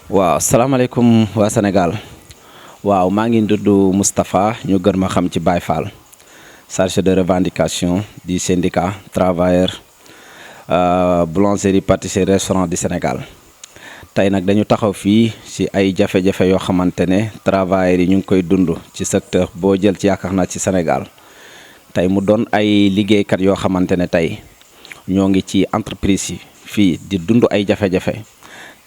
waaw salaamaaleykum waa Sénégal waaw maa ngi tudd Moustapha ñu gën ma xam ci Baye Fall chargé de revendication du syndicat travailleur boulangerie pâtisserie restaurant du Sénégal tey nag dañu taxaw fii ci ay jafe-jafe yoo xamante ne travailleurs yi ñu ngi koy dund ci secteur boo jël ci yaakaar naa ci Sénégal tey mu doon ay liggéeykat yoo xamante ne tey ñoo ngi ci entreprise yi fii di dund ay jafe-jafe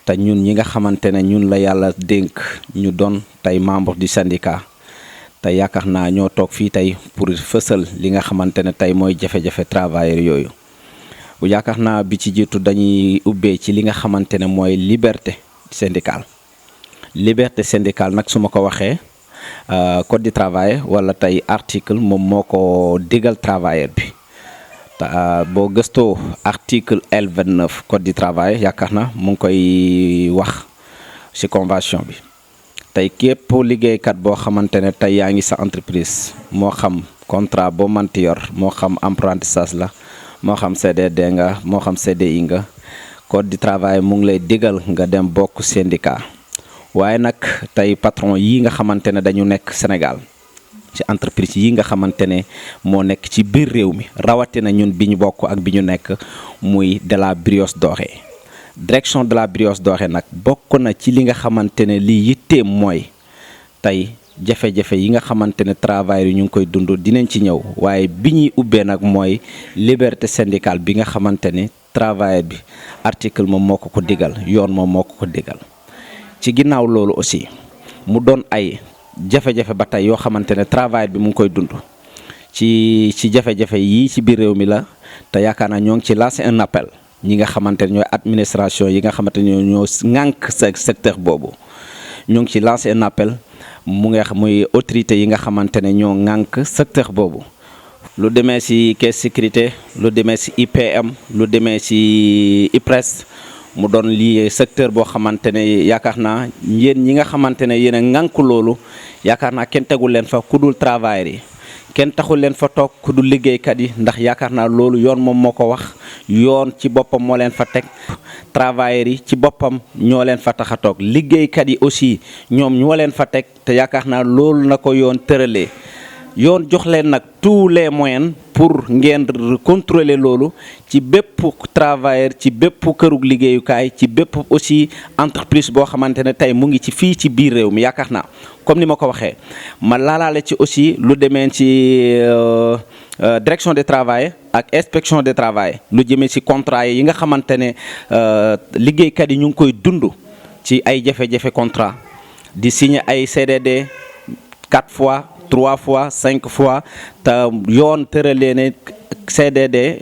te ñun ñi nga xamante ne ñun la yàlla dénk ñu doon tey membre du syndicat te yaakaar naa ñoo toog fii tey pour fësal li nga xamante ne tey mooy jafe-jafe travailleurs yooyu bu yaakaar naa bi ci jiitu dañuy ubbee ci li nga xamante ne mooy liberté syndicale nag su ma ko waxee code du travail wala tey article moom moo ko digal travailleur bi boo gëstoo article L29 code du travail yaakaar na mu ngi koy wax ci convention bi tey képp liggéeykat boo xamante ne tey yaa ngi sa entreprise moo xam contrat boo manti yor moo xam apprentissage la moo xam CDD nga moo xam CDI nga code du travail mu ngi lay digal nga dem bokk syndicat waaye nag tey patron yi nga xamante ne dañu nekk Sénégal ci entreprise yi nga xamante ne moo nekk ci biir réew mi rawatina ñun bi ñu bokk ak bi ñu nekk muy de la Brioche Dorée direction de la Brioche Dorée nag bokk na ci li nga xamante ne lii yitteem mooy tey jafe-jafe yi nga xamante ne travailleurs yi ñu ngi koy dund dinañ ci ñëw waaye bi ñuy ubbee nag mooy liberté syndicale bi nga xamante ne travailleur bi article moom moo ko digal yoon moom moo ko digal ci ginnaaw loolu aussi mu doon ay jafe-jafe ba tey yoo xamante ne travail bi mu ngi koy dund ci jafe-jafe yii ci biir réew mi la te yaakaar naa ñoo ngi ci lancer un appel ñi nga xamante ne ñooy administration yi nga xamante ne ñoo ŋànk secteur boobu ñoo ngi ci lancer un appel muy autorité yi nga xamante ne ñoo ŋànk secteur boobu lu demee ci caisse sécurité lu demee ci IPM lu demee ci IPRES mu doon lii secteur boo xamante ne yaakaar naa yéen ñi nga xamante ne yéen a ŋànk loolu yaakaar naa kenn tegul leen fa ku dul travailleurs yi kenn taxul leen fa toog ku dul liggéeykat yi ndax yaakaar naa loolu yoon moom moo ko wax yoon ci boppam moo leen fa teg travailleurs yi ci boppam ñoo leen fa tax a toog liggéeykat yi aussi ñoom ñoo leen fa teg te yaakaar naa loolu na ko yoon tëralee yoon jox leen nag tous les moyens pour ngeen contrôler loolu ci bépp travailleur ci bépp kërug liggéeyukaay ci bépp aussi entreprise boo xamante ne tey mu ngi ci fii ci biir réew mi yaakaar naa comme ni ma ko waxee ma laalaale ci aussi lu demee ci direction du travail ak inspection du travail lu jëmee ci contrat yi nga xamante ne liggéeykat yi ñu ngi koy dund ci ay jafe-jafe contrat di signer ay CDD 4 fois 3 fois 5 fois te yoon tëralee ne CDD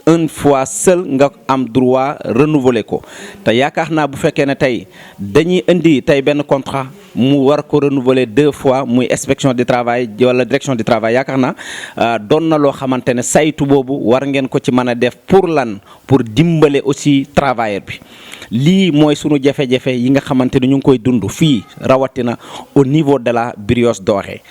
une fois seul nga am droit renouveler ko te yaakaar naa bu fekkee ne tey dañuy indi tey benn contrat mu war ko renouveler 2 fois muy inspection du travail wala direction du travail yaakaar naa doon na loo xamante ne saytu boobu war ngeen ko ci mën a def pour lan pour dimbale aussi travailleur bi lii mooy sunu jafe-jafe yi nga xamante ne ñu ngi koy dund fii rawatina au niveau de la Brioche Dorée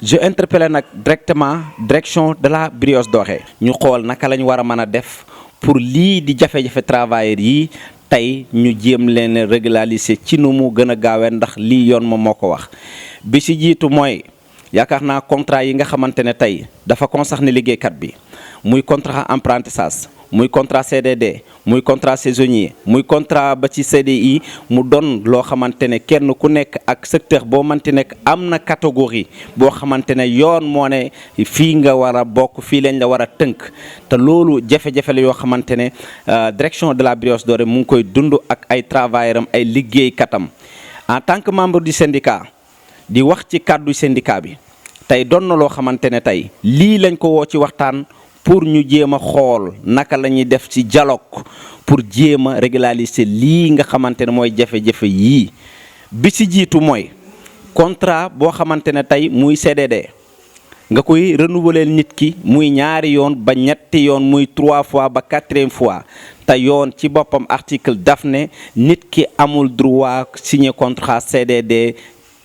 je interpellé nag directement direction de la Brioche Dorée ñu xool naka la ñu war a mën a def pour lii di jafe-jafe travailleurs yi tey ñu jéem leen régulariser ci nu mu gën a gaawee ndax lii yoon moom moo ko wax bi ci jiitu mooy yaakaar naa contrat yi nga xamante ne tey dafa concerné liggéeykat bi muy contrat apprentissage muy contrat CDD muy contrat saisonnier muy contrat ba ci CDI mu doon loo xamante ne kenn ku nekk ak secteur boo manti nekk am na catégorie boo xamante ne yoon moo ne fii nga war a bokk fii lañ la war a tënk te loolu jafe-jafe la yoo xamante ne direction de la Brioche Dorée mu ngi koy dund ak ay travailleurs am ay liggéeykatam en tant que membre du syndicat di wax ci kàddu syndicat bi tey doon na loo xamante ne tey lii lañ ko woo ci waxtaan pour ñu jéem a xool naka la ñuy def ci dialogue pour jéem a régulariser lii nga xamante ne mooy jafe-jafe yii bi ci jiitu mooy contrat boo xamante ne tey muy CDD nga koy renouveler nit ki muy ñaari yoon ba ñetti yoon muy 3 fois ba 4e fois te yoon ci boppam article daf ne nit ki amul droit signer contrat CDD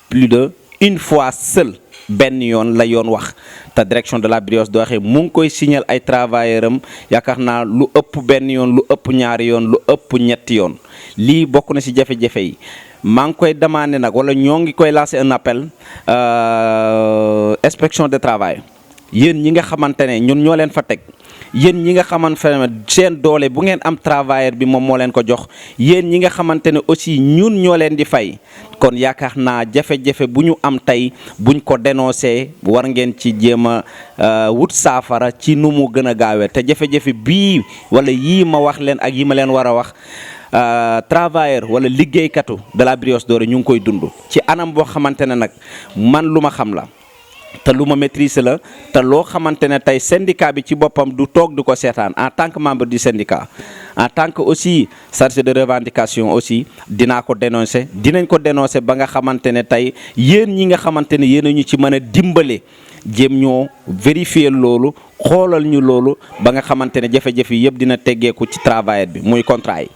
plus de une fois seul benn yoon la yoon wax te direction de la Brioche Dorée mu ngi koy signal ay travailleurs am yaakaar naa lu ëpp benn yoon lu ëpp ñaari yoon lu ëpp ñetti yoon lii bokk na ci jafe-jafe yi maa ngi koy demandé nag wala ñoo ngi koy lancer un appel inspection de travail yéen ñi nga xamante ne ñun ñoo leen fa teg yéen ñi nga xamante ne seen doole bu ngeen am travailleur bi moom moo leen ko jox yéen ñi nga xamante ne aussi ñun ñoo leen di fay kon yaakaar naa jafe-jafe bu ñu am tey buñ ko dénoncé war ngeen ci jéem a wut saafara ci nu mu gën a gaawee te jafe-jafe bii wala yii ma wax leen ak yi ma leen war a wax travailleur wala liggéeykatu de la Brioche Dorée ñu ngi koy dund ci anam boo xamante ne nag man lu ma xam la te lu ma maîtriser la te loo xamante ne tey syndicat bi ci boppam du toog di ko seetaan en tant que membre du syndicat en tant que aussi chargé de revendication aussi dinaa ko dénoncer dinañ ko dénoncer ba nga xamante ne tey yéen ñi nga xamante ne yéen a ñu ci mën a dimbale jéem ñoo vérifier loolu xoolal ñu loolu ba nga xamante ne jafe-jafe yi yëpp dina teggeeku ci travail bi muy contrat yi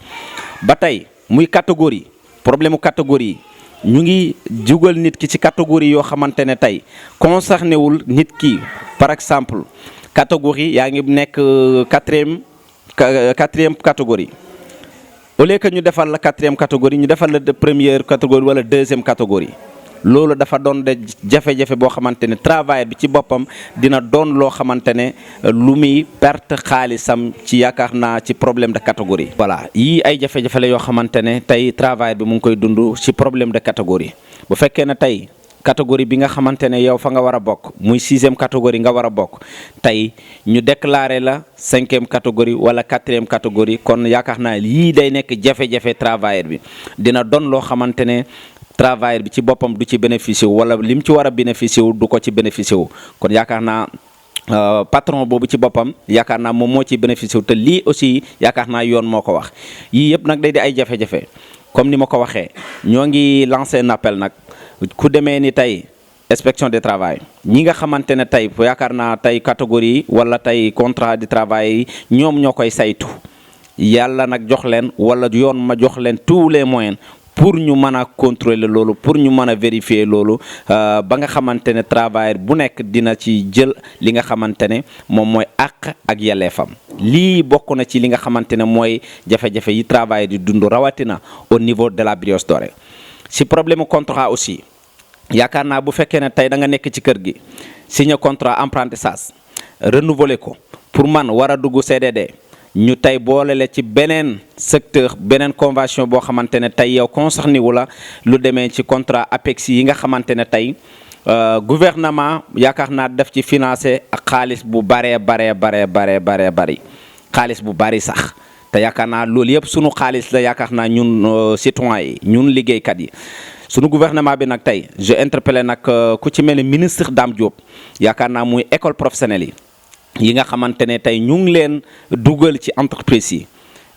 ba tey muy catégorie problème catégorie yi ñu ngi jugal nit ki ci catégorie yoo xamante ne tey concerné wul nit ki par exemple catégorie yaa ngi nekk quatrième catégorie au lieu que ñu defal la quatrième catégorie ñu defal la première catégorie wala deuxième catégorie loolu dafa doon de jafe-jafe boo xamante ne travail bi ci boppam dina doon loo xamante ne lu muy perte xaalisam ci yaakaar naa ci problème de catégorie. voilà yii ay jafe-jafe la yoo xamante ne tey travail bi mu ngi koy dund ci problème de catégorie bu fekkee ne tey catégorie bi nga xamante ne yow fa nga war a bokk muy 6e catégorie nga war a bokk tey ñu déclaré la 5e catégorie wala 4e catégorie kon yaakaar naa lii day nekk jafe-jafe travailleur bi dina doon loo xamante ne travailleur bi ci boppam du ci bénéficier wu wala lim ci war a bénéficier wu du ko ci bénéficier wu kon yaakaar naa patron boobu ci boppam yaakaar naa moom moo ci bénéficier wu te lii aussi yaakaar naa yoon moo ko wax yii yëpp nag day di ay jafe-jafe comme ni ma ko waxee ñoo ngi lancé un appel nag ku demee ni tey inspection du travail ñi nga xamante ne tey yaakaar naa tey catégorie wala tey contrat de travail yi ñoom ñoo koy saytu yàlla nag jox leen wala yoon ma jox leen tous les moyens pour ñu mën a contrôler loolu pour ñu mën a vérifier loolu ba nga xamante ne travailleur bu nekk dina ci jël li nga xamante ne moom mooy àq ak yelleefam lii bokk na ci li nga xamante ne mooy jafe-jafe yi travailleur di dund rawatina au niveau de la Brioche Dorée si problème contrat aussi yaakaar naa bu fekkee ne tey da nga nekk ci kër gi signé contrat apprentissage renouveler ko pour man war a dugg CDD ñu tey boole la ci beneen secteur beneen convention boo xamante ne tey yow concerné wu la lu demee ci contrat APEX yi nga xamante ne tey gouvernement yaakaar naa def ci financé ak xaalis bu baree bari xaalis bu bari sax te yaakaar naa loolu yëpp sunu xaalis la yaakaar naa ñun citoyens yi ñun liggéeykat yi sunu gouvernement bi nag tey je interpellé nag ku ci mel ni ministre Dame Diop yaakaar naa muy école professionnelle yi nga xamante ne tey ñu ngi leen dugal ci entreprise yi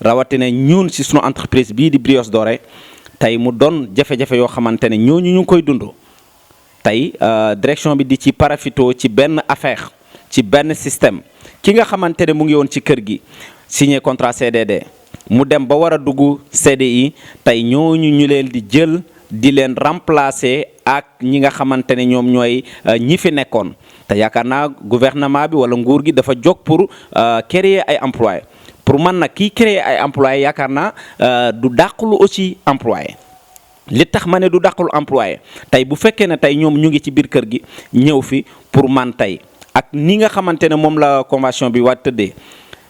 rawatina ñun ci sunu entreprise bii di Brioche Dorée tey mu doon jafe-jafe yoo xamante ne ñooñu ñu ngi koy dund tey direction bi di ci parafito ci benn affaire ci benn système ki nga xamante ne mu ngi woon ci kër gi signé contrat CDD mu dem ba war a dugg CDI tey ñooñu ñu leen di jël di leen remplacer ak ñi nga xamante ne ñoom ñooy ñi fi nekkoon te yaakaar naa gouvernement bi wala nguur gi dafa jóg pour créer ay employés pour man nag kii créer ay employés yaakaar naa du dàqulu aussi employé li tax ma ne du dàqulu employé tey bu fekkee ne tey ñoom ñu ngi ci biir kër gi ñëw fi pour man tey ak ni nga xamante ne moom la convention bi waa tëddee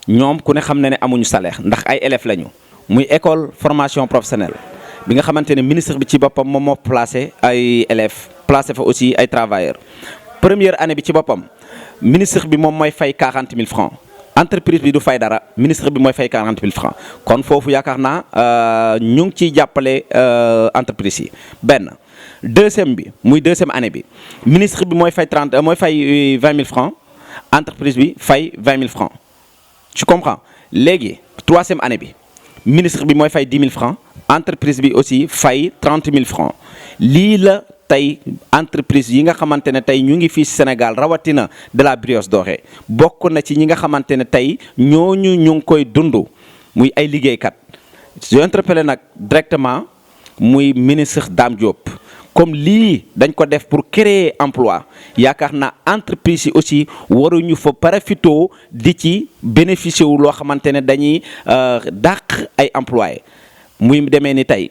ñoom ku ne xam ne amuñu salaire ndax ay élèves lañu muy école formation professionnelle bi nga xamante ne ministre bi ci boppam moom moo placé ay élèves placé fa aussi ay travailleurs première année bi ci boppam ministre bi moom mooy fay 40 000 francs entreprise bi du fay dara ministre bi mooy fay 40 000 francs kon foofu yaakaar naa ñu ngi ciy jàppale entreprise yi benn deuxième bi muy deuxième année bi ministre bi mooy fay 20 000 francs entreprise bi fay 20 000 francs tu comprends léegi troisième année bi ministre bi mooy fay 10 000 francs entreprise bi aussi fay 30 000 francs lii la tey entreprise yi nga xamante ne tey ñu ngi fii Sénégal rawatina de la Brioche Dorée bokk na ci ñi nga xamante ne tey ñooñu ñu ngi koy dund muy ay liggéeykat je interpellé nag directement muy ministre Dame Diop comme lii dañ ko def pour créer emploi yaakaar naa entreprise yi aussi waruñu fa profito di ci bénéficier wu loo xamante ne dañuy dàq ay employés muy demee ni tey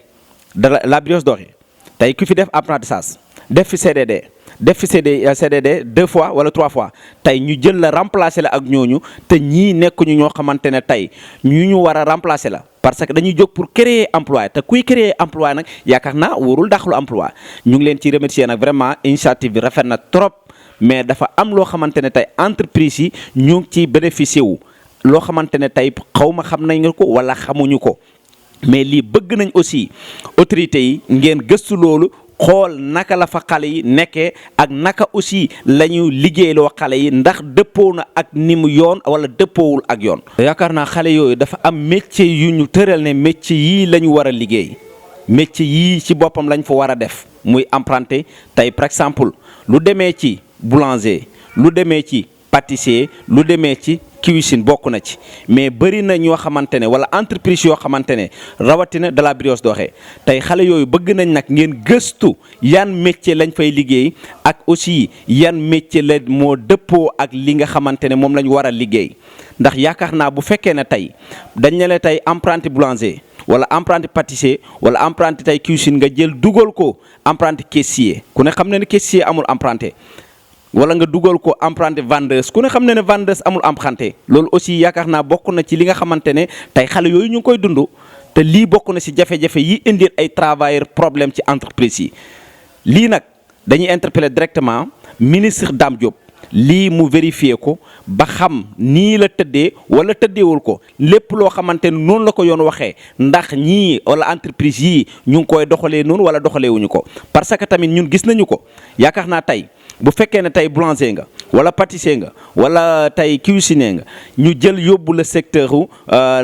la Brioche Dorée tey ku fi def apprentissage def fi CDD def fi CDD 2 fois wala 3 fois tey ñu jël la remplacer la ak ñooñu te ñii nekkuñu ñoo xamante ne tey ñu war a remplacer la parce que dañuy jóg pour créer emploi te kuy créer emploi nag yaakaar naa warul daxlu emploi ñu ngi leen ci remercier nag vraiment initiative bi rafet na trop mais dafa am loo xamante ne tey entreprise yi ñu ngi ciy bénéficier wu loo xamante ne tey xaw ma xam nañ ko wala xamuñu ko mais lii bëgg nañ aussi autorités yi ngeen gëstu loolu xool naka la fa xale yi nekkee ak naka aussi la ñu liggéeyloo xale yi ndax dëppoo na ak ni mu yoon wala dëppoowul ak yoon. yaakaar naa xale yooyu dafa am métier yu ñu tëral ne métier yii la ñu war a liggéey métier yii ci boppam lañ fa war a def muy emprunté tey par exemple lu demee ci boulanger lu demee ci pâtissier lu demee ci cuisine bokk na ci mais bëri na ñoo xamante ne wala entreprise yoo xamante ne rawatina de la Brioche Dorée tey xale yooyu bëgg nañ nag ngeen gëstu yan métier lañ fay liggéey ak aussi yan métier la moo dëppoo ak li nga xamante ne moom la ñu war a liggéey ndax yaakaar naa bu fekkee ne tey dañ ne la tey apprenti boulanger wala apprenti pâtissier wala apprenti tey cuisine nga jël dugal ko apprenti caissier ku ne xam na ne caissier amul apprenti wala nga dugal ko apprenti vendeuse ku ne xam ne ne vendeuse amul apprenti loolu aussi yaakaar naa bokk na ci li nga xamante ne tey xale yooyu ñu ngi koy dund te lii bokk na ci jafe-jafe yi indil ay travailleurs problème ci entreprise yi lii nag dañuy interpeller directement ministre Dame Diop lii mu vérifier ko ba xam nii la tëddee wala tëddeewul ko lépp loo xamante ne noonu la ko yoon waxee ndax ñii wala entreprise yii ñu ngi koy doxalee noonu wala doxaleewuñu ko parce que tamit ñun gis nañu ko yaakaar naa tey bu fekkee ne tey boulanger nga wala pâtissier nga wala tey cuisinier nga ñu jël yóbbu la secteur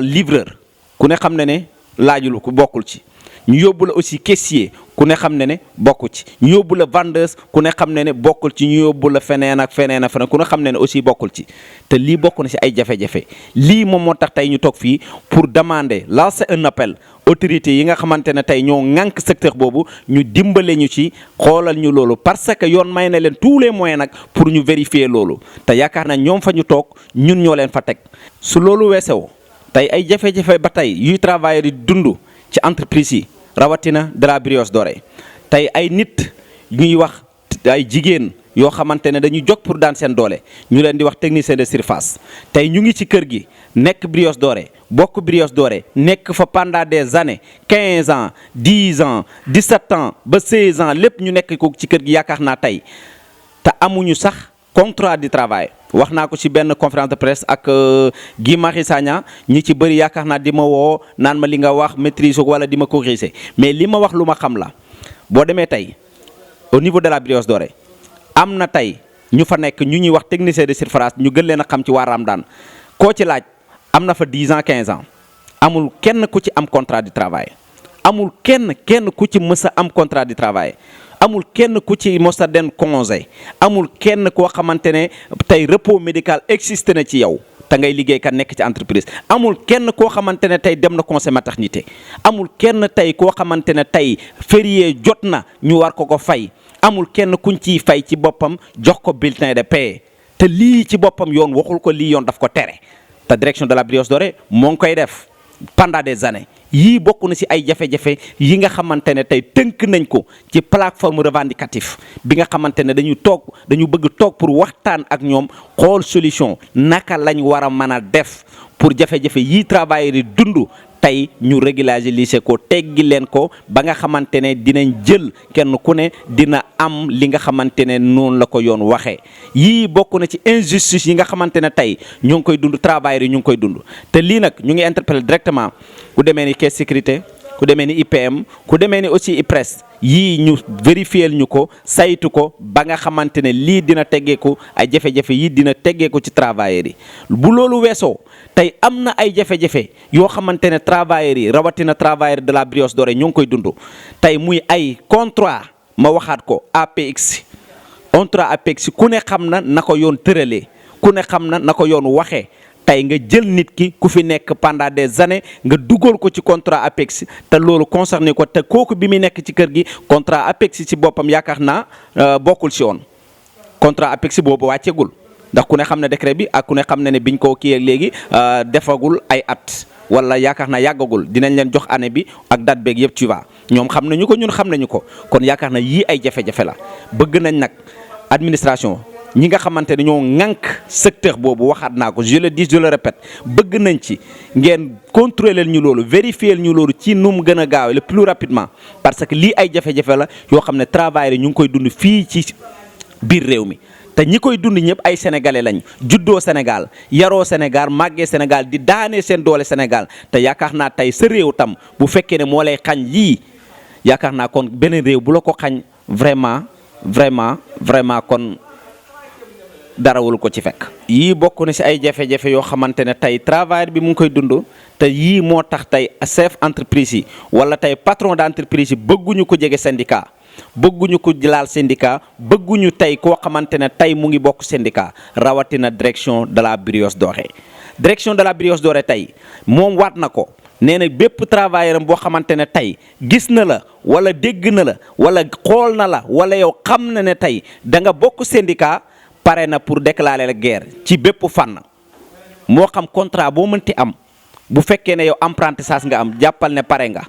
livreur ku ne xam ne laajul ko bokkul ci ñu yóbbu la aussi caissier ku ne xam ne bokku ci ñu yóbbu la vendeuse ku ne xam ne bokkul ci ñu yóbbu la feneen ak feneen ku ne xam ne aussi bokkul ci te lii bokk na ci ay jafe-jafe lii moom moo tax tey ñu toog fii pour demander lancer un appel autorités yi nga xamante ne tey ñoo ŋànk secteur boobu ñu dimbale ñu ci xoolal ñu loolu parce que yoon may na leen tous les moyens nag pour ñu vérifier loolu te yaakaar na ñoom fa ñu toog ñun ñoo leen fa teg su loolu weesoo tey ay jafe-jafe ba tey yuy travailleurs yi dund ci entreprise yi rawatina de la Brioche Dorée tey ay nit ñuy wax ay jigéen yoo xamante ne dañuy jóg pour daan seen doole ñu leen di wax technicien de surface tey ñu ngi ci kër gi nekk Brioche Dorée bokk Brioche Dorée nekk fa pendant des années 15 ans 10 ans 17 ans ba 16 ans lépp ñu nekk ko ci kër gi yaakaar naa tey te amuñu sax contrat de travail wax naa ko ci benn conférence de presse ak Guy Marius Sagna ñi ci bëri yaakaar naa di ma woo naan ma li nga wax maîtrise wala di ma corriger mais li ma wax lu ma xam la boo demee tey au niveau de la Brioche Dorée am na tey ñu fa nekk ñu ñuy wax technicien de surface ñu gën leen a xam ci waa Ramadane koo ci laaj am na fa 10 ans 15 ans amul kenn ku ci am contrat de travail amul kenn ku ci mës a am contrat de travail amul kenn ku ci mos a den congé amul kenn koo xamante ne tey repos médical existe na ci yow te ngay liggéey ka nekk ci entreprise amul kenn koo xamante ne tey dem na congé maternité amul kenn tey koo xamante ne tey férié jot na ñu war ko fay amul kenn kuñ ciy fay ci boppam jox ko bulletin de paie te lii ci boppam yoon waxul ko lii yoon daf ko tere te direction de la Brioche Dorée moo ngi koy def pendant des années yii bokk na ci ay jafe-jafe yi nga xamante ne tey tënk nañ ko ci plateforme revendicative bi nga xamante ne dañu bëgg toog pour waxtaan ak ñoom xool solution naka lañ war a mën a def pour jafe-jafe yii travailleurs yi dund tey ñu régulariser ko teggi leen ko ba nga xamante ne dinañ jël kenn ku ne dina am li nga xamante ne noonu la ko yoon waxee yii bokk na ci injustice yi nga xamante ne tey ñu ngi koy dund travailleurs yi ñu ngi koy dund te lii nag ñu ngi interpeller directement ku demee ni caisse sécurité ku demee ni IPM ku demee ni aussi IPRES yii ñu vérifier ñu ko saytu ko ba nga xamante ne lii dina teggeeku ay jafe-jafe yii dina teggeeku ci travailleurs yi bu loolu weesoo tey am na ay jafe-jafe yoo xamante ne travailleurs yi rawatina travailleurs de la Brioche Dorée ñu ngi koy dund tey muy ay contrat ma waxaat ko APX contrat APX ku ne xam na ko yoon tëralee ku ne xam na ko yoon waxee tey nga jël nit ki ku fi nekk pendant des années nga dugal ko ci contrat APEX te loolu concerné ko te kooku bi muy nekk ci kër gi contrat APEX ci boppam yaakaar naa bokkul ci woon contrat APEX boobu wàccegul ndax ku ne xam ne décret bi ak ku ne xam ne biñ ko kii ak léegi defagul ay at wala yaakaar naa yàggagul dinañ leen jox année bi ak date beeg yëpp tu vois ñoom xam nañu ko ñun xam nañu ko kon yaakaar na yii ay jafe-jafe la bëgg nañ nag administration ñi nga xamante ne ñoo ŋànk secteur boobu waxaat naa ko je le dis je le répète bëgg nañ ci ngeen contrôler ñu loolu vérifier ñu loolu ci nu mu gën a gaaw le plus rapidement parce que lii ay jafe-jafe la yoo xam ne travailleurs ñu ngi koy dund fii ci biir réew mi te ñi koy dund ñëpp ay sénégalais lañ juddoo Sénégal yaroo Sénégal màggee Sénégal di daanee seen doole Sénégal te yaakaar naa tey sa réew tam bu fekkee ne moo lay xañ lii yaakaar naa kon beneen réew bu la ko xañ vraiment kon dara wul ko ci fekk. yii bokk na ci ay jafe-jafe yoo xamante ne tey travailleur bi mu ngi koy dund te yii moo tax tey chef entreprise yi wala tey patron d'entreprise yi bëgguñu ko jege syndicat. bëgguñu ko laal syndicat bëgguñu tey koo xamante ne tey mu ngi bokk syndicat rawatina direction de la Brioche Dorée direction de la Brioche Dorée tey moom waat na ko nee na bépp travailleur am boo xamante ne tey gis na la wala dégg na la wala xool na la wala yow xam na ne tey da nga bokk syndicat pare na pour déclarer la guerre ci bépp fànn moo xam contrat boo mënti am bu fekkee ne yow apprentissage nga am jàppal ne pare nga.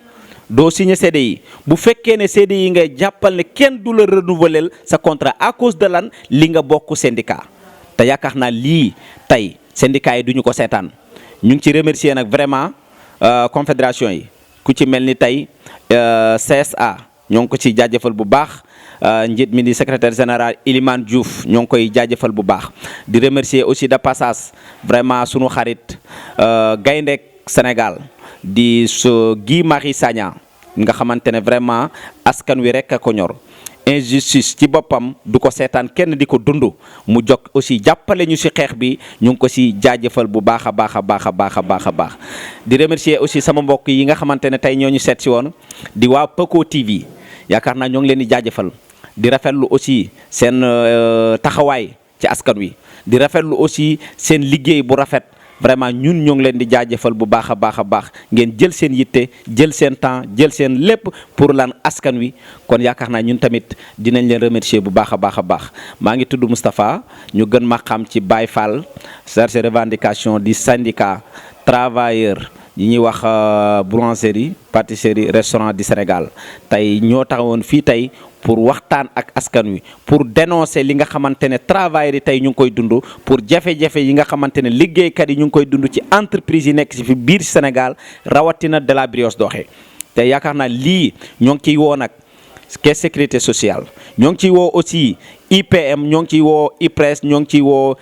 doo signé CDI bu fekkee ne CDI ngay jàppal ne kenn du la renouveler sa contrat à cause de lan li nga bokk syndicat te yaakaar naa lii tey syndicat yi duñu ko seetaan ñu ngi ci remercier nag vraiment confédération yi ku ci mel ni tey CSA ñoo ngi ko ci jaajëfal bu baax njiit mi di secrétaire général Ilimane Diouf ñoo ngi koy jaajëfal bu baax di remercier aussi de passage vraiment sunu xarit Gaynde Sénégal di Guy Marius Sagna nga xamante ne vraiment askan wi rek a ko ñor injustice ci boppam du ko seetaan kenn di ko dund mu jóg aussi jàppale ñu ci xeex bi ñu ngi ko ci jaajëfal bu baax a baax di remercier aussi sama mbokk yi nga xamante ne tey ñoo ñu seet si woon di waa Paco TV yaakaar naa ñoo ngi leen di jaajëfal di rafetlu aussi seen taxawaay ci askan wi di rafetlu aussi seen liggéey bu rafet. vraiment ñun ñoo ngi leen di jaajëfal bu baax a baax ngeen jël seen yitte jël seen temps jël seen lépp pour lan askan wi kon yaakaar naa ñun tamit dinañ leen remercier bu baax a baax maa ngi tudd Moustapha ñu gën ma xam ci Baye Fall chargé revendication du syndicat travailleur yi ñuy wax boulangerie pâtisserie restaurant du Sénégal tey ñoo taxawoon fii tey pour waxtaan ak askan wi pour dénoncer li nga xamante ne travailleurs yi tey ñu ngi koy dund pour jafe-jafe yi nga xamante ne liggéeykat yi ñu ngi koy dund ci entreprise yi nekk ci fi biir Sénégal rawatina de la Brioche Dorée te yaakaar naa lii ñoo ngi ciy woo nag caisse sécurité sociale ñoo ngi ciy woo aussi IPM ñoo ngi ciy woo IPRES ñoo ngi ciy woo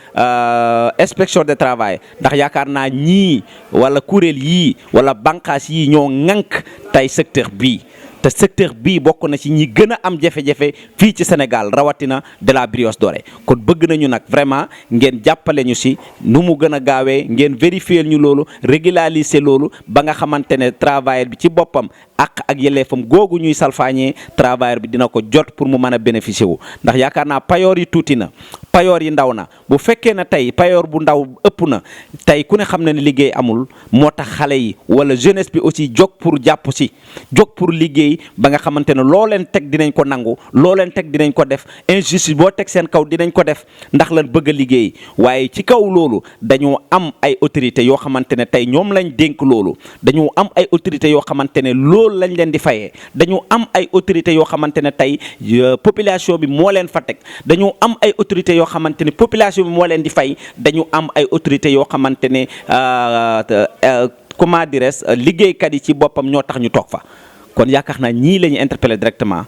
inspection de travail ndax yaakaar naa ñii wala kuréel yii wala bànqaas yii ñoo ŋànk tey secteur bii te secteur bii bokk na ci ñi gën a am jafe-jafe fii ci Sénégal rawatina de la Brioche Dorée kon bëgg nañu nag vraiment ngeen jàppale ñu si nu mu gën a gaawee ngeen vérifier ñu loolu régulariser loolu ba nga xamante ne travailleur bi ci boppam ak yelleefam googu ñuy salfaañee travailleur bi dina ko jot pour mu mën a bénéficier wu ndax yaakaar naa payoor yi tuuti na payoor yi ndaw na bu fekkee ne tey payoor bu ndaw ëpp na tey ku ne xam na ne liggéey amul moo tax xale yi wala jeunesse bi aussi jóg pour jàpp si jóg pour liggéey ba nga xamante ne loo leen teg dinañ ko nangu loo leen teg dinañ ko def injustice boo teg seen kaw dinañ ko def ndax lan bëgg a liggéey waaye ci kaw loolu dañoo am ay autorités yoo xamante ne tey ñoom lañ dénk loolu dañoo am ay autorités yoo xamante ne loolu lañ leen di fayee dañu am ay autorités yoo xamante ne tey population bi moo leen fa teg dañu am ay autorités yoo xamante ne population bi moo leen di fay dañu am ay autorités yoo xamante ne comment dirais-je liggéeykat yi ci boppam ñoo tax ñu toog fa kon yaakaar naa ñii la ñu interpellé directement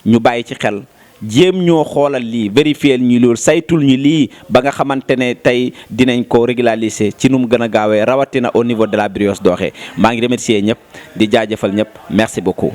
ñu bàyyi ci xel jéem ñoo xoolal lii vérifier ñu loolu saytul ñu lii ba nga xamante ne tey dinañ ko régulariser ci nu mu gën a gaawee rawatina au niveau de la Brioche Dorée maa ngi remercier ñëpp di jaajëfal ñëpp merci beaucoup.